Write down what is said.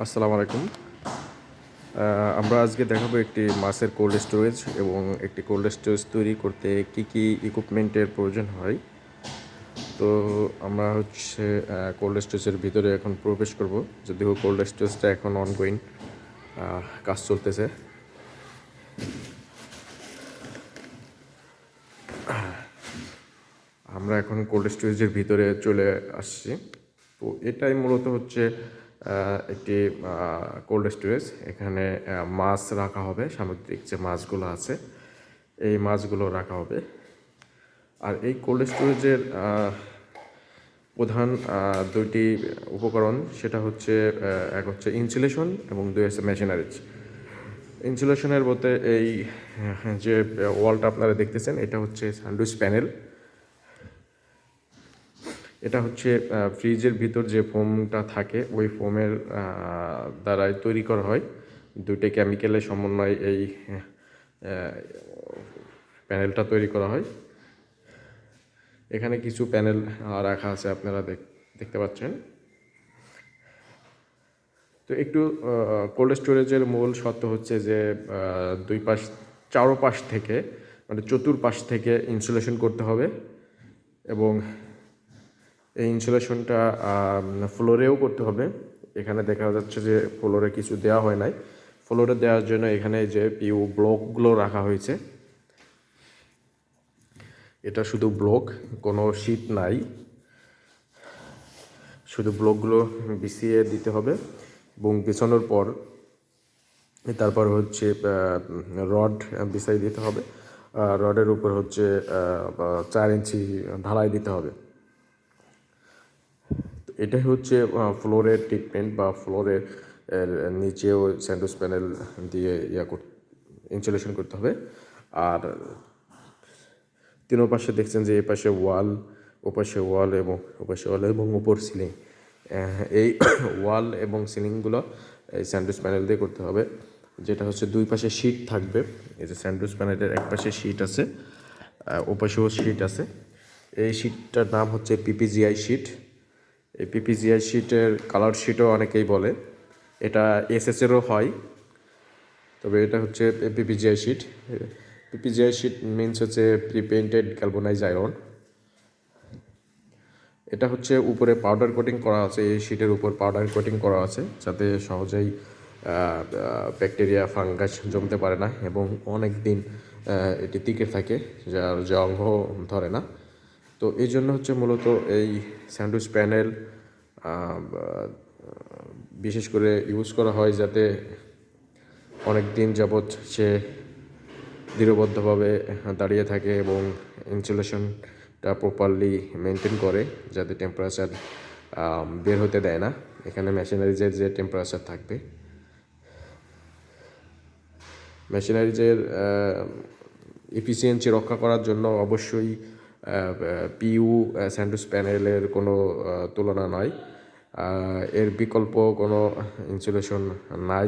আসসালামু আলাইকুম। আমরা আজকে দেখাবো একটি মাছের কোল্ড স্টোরেজ এবং একটি কোল্ড স্টোরেজ তৈরি করতে কী কী ইকুইপমেন্টের প্রয়োজন হয়। তো আমরা হচ্ছে কোল্ড স্টোরেজের ভিতরে এখন প্রবেশ করব, যদিও কোল্ড স্টোরেজটা এখন অনগোয়িং কাজ চলতেছে। আমরা এখন কোল্ড স্টোরেজের ভিতরে চলে আসছি। তো এটাই মূলত হচ্ছে একটি কোল্ড স্টোরেজ। এখানে মাছ রাখা হবে, সামুদ্রিক যে মাছগুলো আছে এই মাছগুলো রাখা হবে। আর এই কোল্ড স্টোরেজের প্রধান দুইটি উপকরণ, সেটা হচ্ছে এক হচ্ছে ইনসুলেশন এবং দুই হচ্ছে মেশিনারিজ। ইনসুলেশনের বলতে এই যে ওয়ালটা আপনারা দেখতেছেন, এটা হচ্ছে স্যান্ডউইচ প্যানেল। এটা হচ্ছে ফ্রিজের ভিতর যে ফোমটা থাকে ওই ফোমের দ্বারাই তৈরি করা হয়। দুইটি কেমিক্যালের সমন্বয়ে এই প্যানেলটা তৈরি করা হয়। এখানে কিছু প্যানেল রাখা আছে, আপনারা দেখতে পাচ্ছেন। তো একটু কোল্ড স্টোরেজের মূল শর্ত হচ্ছে যে চারোপাশ থেকে, মানে চতুর্পাশ থেকে ইনসুলেশন করতে হবে এবং এই ইনসুলেশনটা ফ্লোরেও করতে হবে। এখানে দেখা যাচ্ছে যে ফ্লোরে কিছু দেওয়া হয় নাই। ফ্লোরে দেওয়ার জন্য এখানে যে পিউ ব্লকগুলো রাখা হয়েছে, এটা শুধু ব্লক, কোনো শীট নাই, শুধু ব্লকগুলো বিছিয়ে দিতে হবে এবং বিছানোর পর তারপর হচ্ছে রড বিছাই দিতে হবে। রডের উপর হচ্ছে 4 ইঞ্চি ঢালাই দিতে হবে। এটাই হচ্ছে ফ্লোরের ট্রিটমেন্ট, বা ফ্লোরের নিচেও স্যান্ডউইচ প্যানেল দিয়ে ইনসুলেশন করতে হবে। আর তিনো পাশে দেখছেন যে এই পাশে ওয়াল, ওপাশে ওয়াল এবং ওপাশে ওয়াল এবং উপর সিলিং, এই ওয়াল এবং সিলিংগুলো এই স্যান্ডউইচ প্যানেল দিয়ে করতে হবে। যেটা হচ্ছে দুই পাশে শীট থাকবে। এই যে স্যান্ডউইচ প্যানেলের এক পাশে শীট আছে, ওপাশেও শীট আছে। এই শীটটার নাম হচ্ছে পিপিজিআই শীট। এই পিপিজিআই শীটের কালার শীটও অনেকেই বলে, এটা এসএসেরও হয়, তবে এটা হচ্ছে পিপিজিআই শীট। পিপিজিআই শীট মিনস হচ্ছে প্রি পেইন্টেড গ্যালভানাইজ আয়রন। এটা হচ্ছে উপরে পাউডার কোটিং করা আছে, এই শীটের উপর পাউডার কোটিং করা আছে যাতে সহজেই ব্যাকটেরিয়া ফাঙ্গাস জমতে পারে না এবং অনেক দিন এটি টিকে থাকে, যার জং ধরে না। তো এই জন্য হচ্ছে মূলত এই স্যান্ডউইচ প্যানেল বিশেষ করে ইউজ করা হয়, যাতে অনেক দিন যাবৎ সে দৃঢ়বদ্ধভাবে দাঁড়িয়ে থাকে এবং ইনসুলেশনটা প্রপারলি মেনটেন করে, যাতে টেম্পারেচার বের হতে দেয় না। এখানে মেশিনারিজের যে টেম্পারেচার থাকবে, মেশিনারিজের এফিসিয়েন্সি রক্ষা করার জন্য অবশ্যই পিইউ স্যান্ডউইচ প্যানেলের কোনো তুলনা নয়। এর বিকল্প কোনো ইনসুলেশন নাই।